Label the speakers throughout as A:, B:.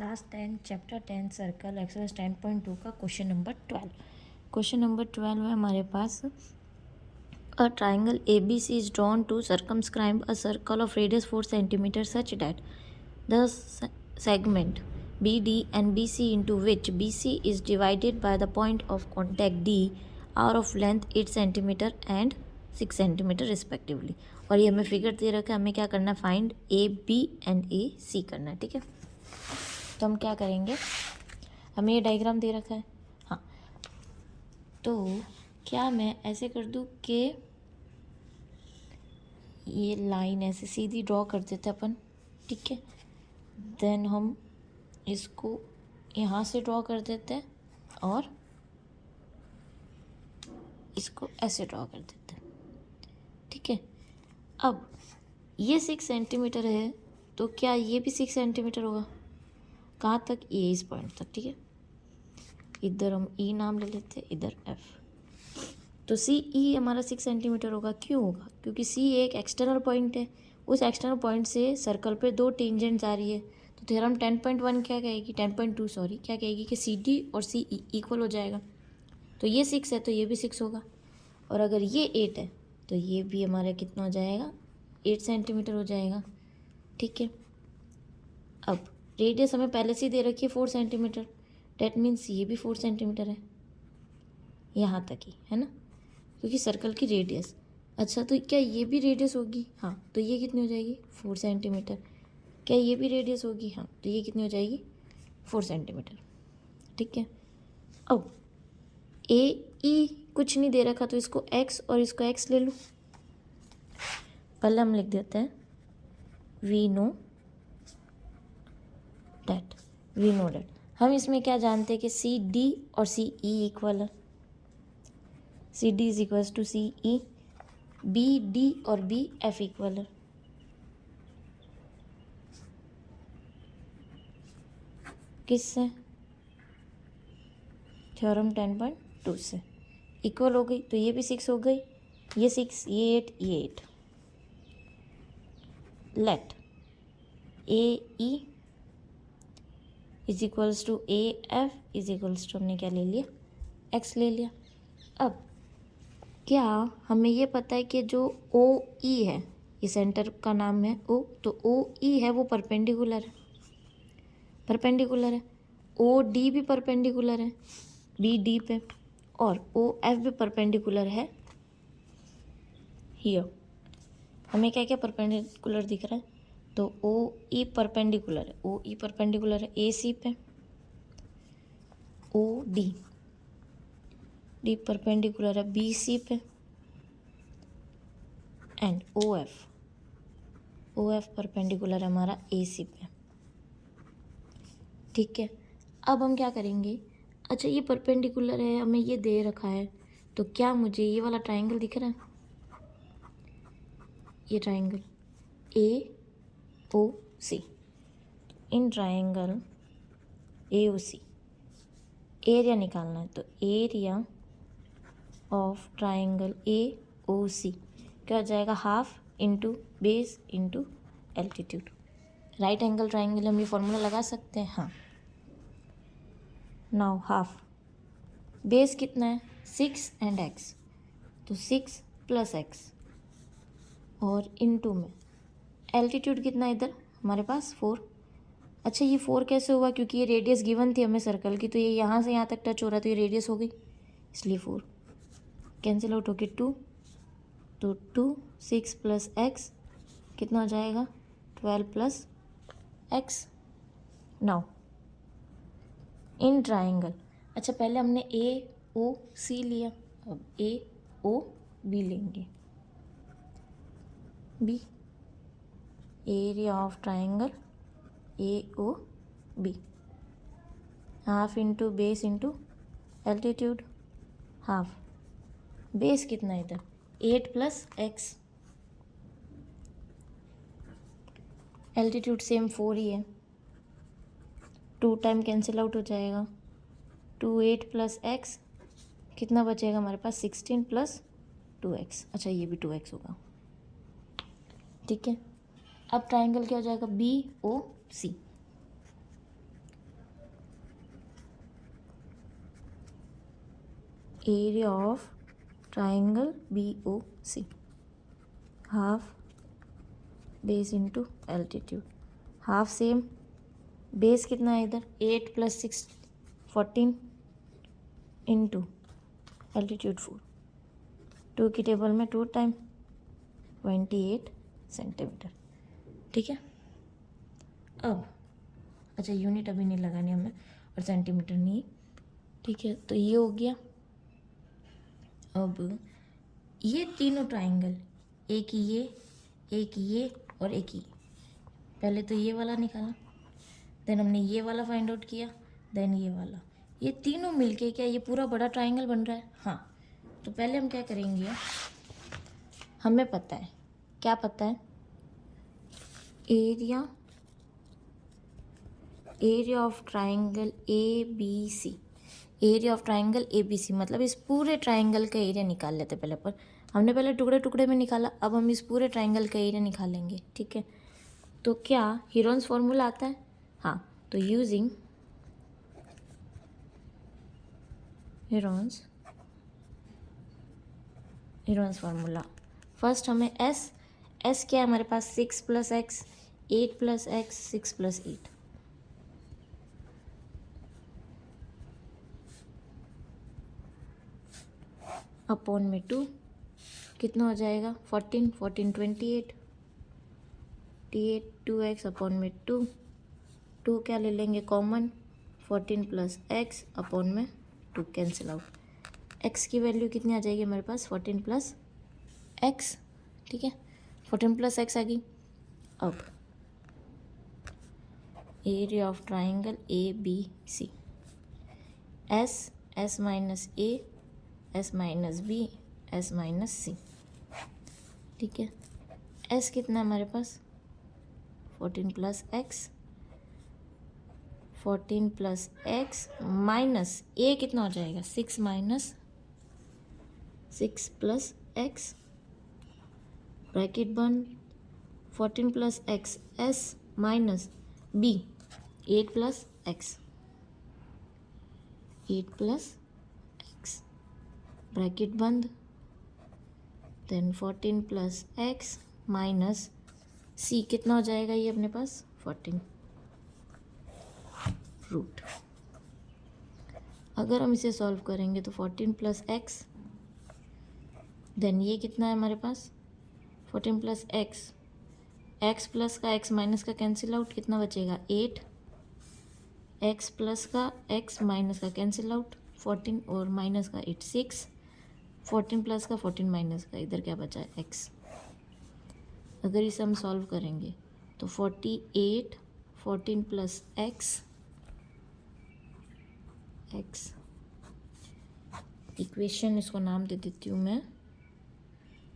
A: Class 10 chapter 10 circle exercise 10.2 का question number 12। Question number 12 में हमारे पास a triangle ABC is drawn to circumscribe a circle of radius 4 centimetre such that the segment BD and BC into which BC is divided by the point of contact D are of length 8 centimetre and 6 centimetre respectively. और ये हमें figure दे रखा है, हमें क्या करना है, find AB and AC करना है। ठीक है, तो हम क्या करेंगे, हमें ये डायग्राम दे रखा है। हाँ, तो क्या मैं ऐसे कर दूँ कि ये लाइन ऐसे सीधी ड्रॉ कर देते अपन। ठीक है, देन हम इसको यहाँ से ड्रॉ कर देते हैं और इसको ऐसे ड्रॉ कर देते हैं। ठीक है, अब ये 6 सेंटीमीटर है, तो क्या ये भी 6 सेंटीमीटर होगा? कहाँ तक? ये इस पॉइंट तक। ठीक है, इधर हम ई नाम ले लेते हैं, इधर एफ। तो सी ई हमारा 6 सेंटीमीटर होगा। क्यों होगा? क्योंकि सी एक एक्सटर्नल पॉइंट है, उस एक्सटर्नल पॉइंट से सर्कल पे 2 टेंजेंट्स आ रही है। तो थ्योरम 10.1 क्या कहेगी, 10.2 सॉरी, क्या कहेगी कि सी डी और सी ई इक्वल हो जाएगा। तो ये 6 है तो ये भी 6 होगा, और अगर ये 8 है तो ये भी हमारा कितना हो जाएगा, 8 सेंटीमीटर हो जाएगा। ठीक है, अब रेडियस हमें पहले से ही दे रखी है 4 सेंटीमीटर, डेट मीन्स ये भी 4 सेंटीमीटर है, यहाँ तक ही है ना, क्योंकि सर्कल की रेडियस। अच्छा, तो क्या ये भी रेडियस होगी? हाँ, तो ये कितनी हो जाएगी, 4 सेंटीमीटर। क्या ये भी रेडियस होगी? हाँ, तो ये कितनी हो जाएगी, 4 सेंटीमीटर। ठीक है, अब ए ई कुछ नहीं दे रखा, तो इसको एक्स और इसको एक्स ले लूँ। पहले हम लिख देते हैं वी नो दैट हम इसमें क्या जानते हैं कि सी डी और सी ई इक्वल है। C D is equals to C E, B D और बी एफ इक्वल है। किससे? थ्योरम 10.2 से। इक्वल हो गई तो ये भी 6 हो गई, ये 6, ये 8, ये 8। Let A E is equals to A F is equals to, हमने क्या ले लिया, एक्स ले लिया। अब क्या हमें ये पता है कि जो ओ ई है, ये सेंटर का नाम है ओ, तो ओ ई है वो परपेंडिकुलर है, ओ डी भी परपेंडिकुलर है बी डी पे, और ओ एफ भी परपेंडिकुलर है हियर। हमें क्या क्या परपेंडिकुलर दिख रहा है, तो ओ ई परपेंडिकुलर है, ओ ई परपेंडिकुलर है ए सी पे, ओ डी डी परपेंडिकुलर है बी सी पे, एंड ओ एफ परपेंडिकुलर है हमारा ए सी पे। ठीक है, अब हम क्या करेंगे, अच्छा ये परपेंडिकुलर है, हमें ये दे रखा है, तो क्या मुझे ये वाला ट्राइंगल दिख रहा है, ये triangle A O C, in triangle A O C area निकालना है, तो area of triangle A O C क्या हो जाएगा, half into base into altitude. Right angle triangle हम ये फॉर्मूला लगा सकते हैं। हाँ, नाउ हाफ, बेस कितना है 6 एंड एक्स, तो 6 प्लस एक्स, और इनटू में एल्टीट्यूड कितना है इधर हमारे पास 4। अच्छा, ये 4 कैसे हुआ, क्योंकि ये रेडियस गिवन थी हमें सर्कल की, तो ये यहाँ से यहाँ तक टच हो रहा है, तो ये रेडियस हो गई, इसलिए 4 कैंसिल आउट होके 2, तो 2 6 प्लस एक्स कितना हो जाएगा, 12 plus x. Now in triangle, अच्छा पहले हमने ए ओ सी लिया, अब ए ओ बी लेंगे, B area of triangle A O B, half into base into altitude, half base कितना है इधर 8 प्लस एक्स, एल्टीट्यूड सेम 4 ही है, 2 टाइम कैंसिल आउट हो जाएगा, 2 8 प्लस एक्स कितना बचेगा हमारे पास 16 प्लस 2x। अच्छा, ये भी 2x होगा। ठीक है, अब ट्राइंगल क्या हो जाएगा B O C, area of triangle B O C, half base into altitude, half same, base कितना है इधर 8 + 6 14 इंटू एल्टीट्यूड 4, 2 की टेबल में 2 टाइम 28 सेंटीमीटर। ठीक है। अब अच्छा यूनिट अभी नहीं लगानी हमें और सेंटीमीटर नहीं। ठीक है, तो ये हो गया। अब ये तीनों ट्राइंगल, एक ये और एक ये, पहले तो ये वाला निकाला, देन हमने ये वाला फाइंड आउट किया, देन ये वाला, ये तीनों मिलके क्या ये पूरा बड़ा ट्राइंगल बन रहा है। हाँ, तो पहले हम क्या करेंगे, हमें पता है, क्या पता है, area of triangle A B C, area of triangle A B C, मतलब इस पूरे ट्राइंगल का एरिया निकाल लेते पहले। पर हमने पहले टुकड़े टुकड़े में निकाला, अब हम इस पूरे ट्राइंगल का एरिया निकालेंगे। ठीक है, तो क्या हीरोन्स फॉर्मूला आता है? हाँ, तो यूजिंग हीरोन्स फार्मूला, फर्स्ट हमें एस क्या है हमारे पास, 6 + x 8 + x 6 + 8, अपॉन में 2, कितना हो जाएगा 14 28 2x अपॉन में 2 क्या ले लेंगे कॉमन, 14 + x अपॉन में 2 कैंसिल आउट, x की वैल्यू कितनी आ जाएगी हमारे पास 14 + x। ठीक है, 14 + x आ गई। अब area of triangle A B C, S minus A, S minus B, S minus C. ठीक है, एस कितना है हमारे पास 14 + x, 14 + x माइनस ए कितना हो जाएगा 6 माइनस 6 + x, ब्रैकेट बंद, 14 + x s minus b 8 + x, 8 + x, bracket बंद, देन 14 + x माइनस c कितना हो जाएगा ये अपने पास 14 रूट। अगर हम इसे सॉल्व करेंगे तो 14 + x, देन ये कितना है हमारे पास 14 + x प्लस का x माइनस का कैंसिल आउट, कितना बचेगा 8, x प्लस का x माइनस का कैंसिल आउट, 14 और माइनस का 8 6, 14 प्लस का 14 माइनस का, इधर क्या बचा है x। अगर इसे हम सॉल्व करेंगे तो 48 14 + x, इक्वेशन इसको नाम दे देती हूँ मैं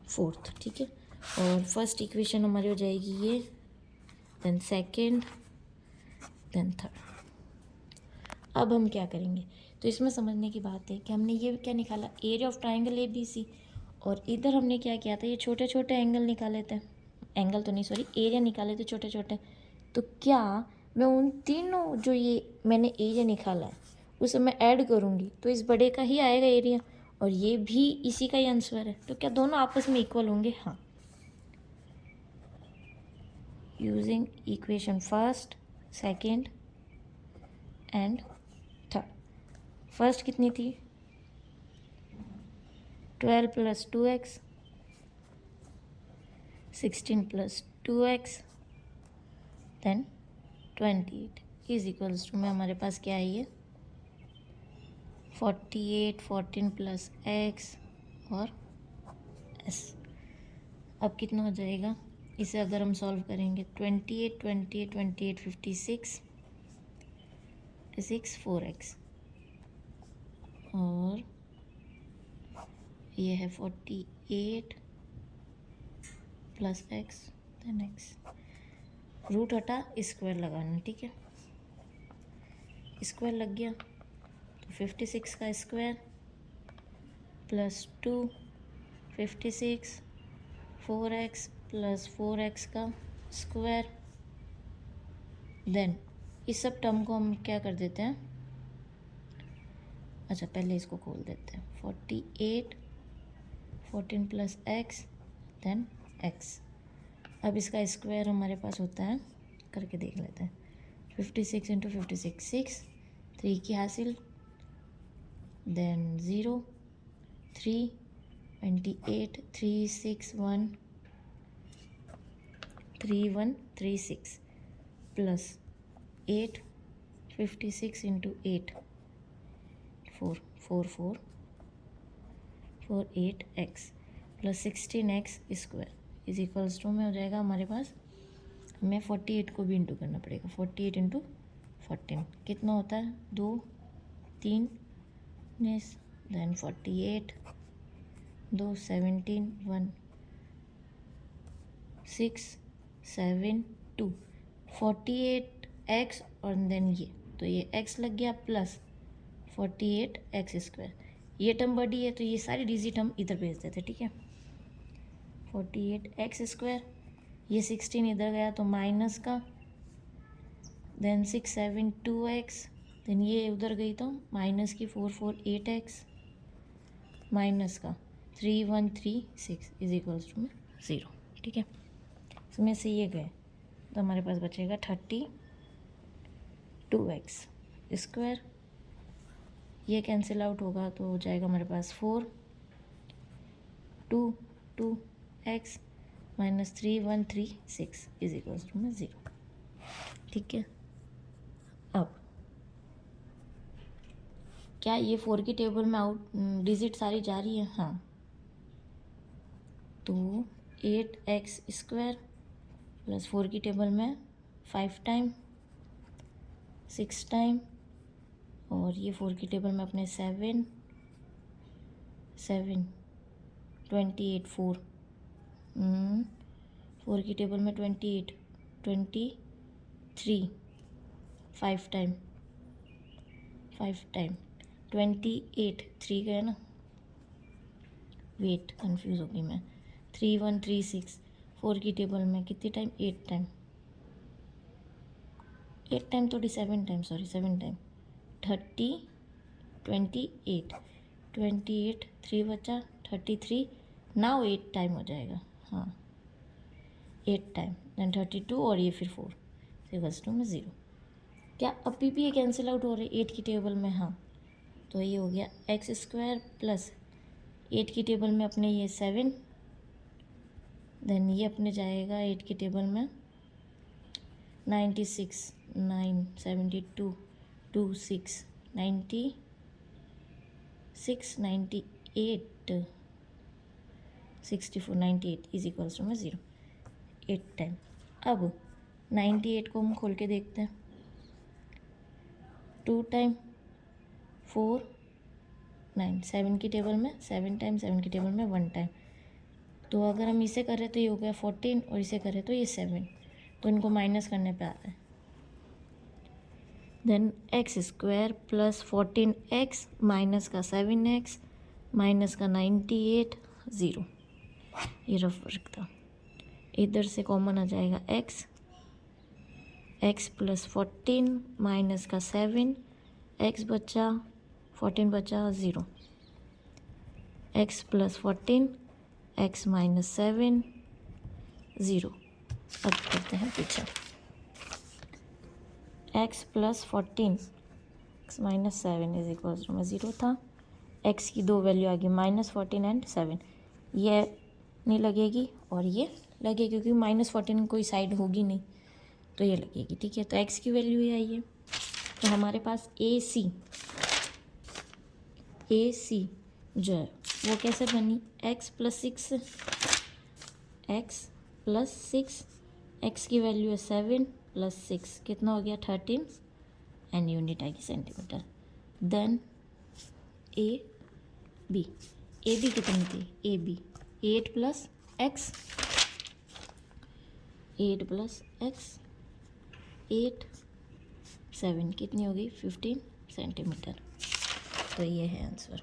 A: 4th। ठीक है, और फर्स्ट इक्वेशन हमारी हो जाएगी ये, देन सेकंड, देन थर्ड। अब हम क्या करेंगे, तो इसमें समझने की बात है कि हमने ये क्या निकाला area of triangle A B C, और इधर हमने क्या किया था ये छोटे छोटे एंगल निकाले थे, एंगल तो नहीं सॉरी एरिया निकाले थे छोटे छोटे। तो क्या मैं उन तीनों जो ये मैंने एरिया निकाला है उसे मैं ऐड करूँगी तो इस बड़े का ही आएगा एरिया, और ये भी इसी का ही आंसर है, तो क्या दोनों आपस में इक्वल होंगे? हाँ, using equation first second and third. First कितनी थी 12 + 2x, 16 + 2x, then 28 is equals to में हमारे पास क्या है ये 48 14 + x और s। अब कितना हो जाएगा, इसे अगर हम सॉल्व करेंगे 28 28 28 56 6 4x, और ये है 48 + x देन x, रूट हटा स्क्वायर लगाना। ठीक है, स्क्वायर लग गया तो 56 का स्क्वायर प्लस 2 56 4x + 4x का स्क्वायर, देन इस सब टर्म को हम क्या कर देते हैं अच्छा पहले इसको खोल देते हैं। 48 14 प्लस एक्स देन एक्स। अब इसका स्क्वायर हमारे पास होता है, करके देख लेते हैं। 56 इंटू 56 6, 3 की हासिल, then 0 3 28 3 6 1 3 1 3 6 plus 8 56 into 8 4 4 4 4 8 x plus 16 x square is equals to में हो जाएगा हमारे पास, हमें 48 को भी इंटू करना पड़ेगा। 48 इंटू 14 कितना होता है, 2 3 देन 48 2 17 1 6 7 2 48 एक्स और देन ये, तो ये एक्स लग गया प्लस 48 एक्स स्क्वायर। ये टर्म बड़ी है तो ये सारी डिजिट हम इधर भेज देते, ठीक है। 48 एक्स स्क्वायर, ये 16 इधर गया तो माइनस का, देन 6 7 2 एक्स, देन ये उधर गई तो माइनस की 4 4 8 एक्स माइनस का 3 1 3 6 इज इक्वल्स टू 0, ठीक है। इसमें से ये गए तो हमारे पास बचेगा 32 एक्स स्क्वायर। ये कैंसिल आउट होगा तो हो जाएगा हमारे पास 4 2 2 x minus 3 1 3 6 is equals to 0, ठीक है। अब क्या ये 4 की टेबल में आउट डिजिट सारी जा रही है, हाँ। तो 8 एक्स स्क्वायर प्लस 4 की टेबल में 5 टाइम 6 टाइम, और ये 4 की टेबल में अपने 7 28 4 4 की टेबल में 28 23 5 टाइम 28 3 गए ना, वेट कंफ्यूज हो गई मैं। 3 1 3 6 4 की टेबल में कितनी टाइम, 8 टाइम 8 टाइम थोड़ी 7 टाइम, सॉरी 7 टाइम 30 28 3 बचा 33, नाउ 8 टाइम हो जाएगा, हाँ 8 टाइम देन 32 और ये फिर 4 इक्वल्स टू 0। क्या अभी भी ये कैंसिल आउट हो रहे 8 की टेबल में, हाँ। तो ये हो गया एक्स स्क्वायर प्लस 8 की टेबल में अपने ये 7, देन ये अपने जाएगा 8 की टेबल में 96 9 72 2 6 96 98 64 98 इज इक्वल्स टू 0 8 टाइम। अब 98 को हम खोल के देखते हैं। 2 टाइम 4 9 7 की टेबल में 7 टाइम 7 की टेबल में 1 टाइम, तो अगर हम इसे करें तो ये हो गया 14 और इसे करें तो ये 7, तो इनको माइनस करने पे आ रहा है। Then x square plus 14 x minus का 7 एक्स माइनस का 98 0, ये रफ वर्क था। इधर से कॉमन आ जाएगा एक्स प्लस 14 माइनस का 7 एक्स बचा 14 बचा 0, एक्स प्लस 14 एक्स माइनस 7 0। अब करते हैं पीछे, x plus 14 x minus 7 is equal to 0 था। एक्स की दो वैल्यू आ गई -14 एंड 7, ये नहीं लगेगी और ये लगेगी क्योंकि -14 कोई साइड होगी नहीं, तो ये लगेगी, ठीक है। तो एक्स की वैल्यू ये आई है, तो हमारे पास ए सी जो है वो कैसे बनी, एक्स प्लस 6 एक्स की वैल्यू है 7 प्लस 6 कितना हो गया 13 एंड यूनिट आएगी सेंटीमीटर। देन ए बी कितनी थी, ए बी 8 प्लस एक्स 8 7 कितनी होगी 15 सेंटीमीटर। तो ये है आंसर।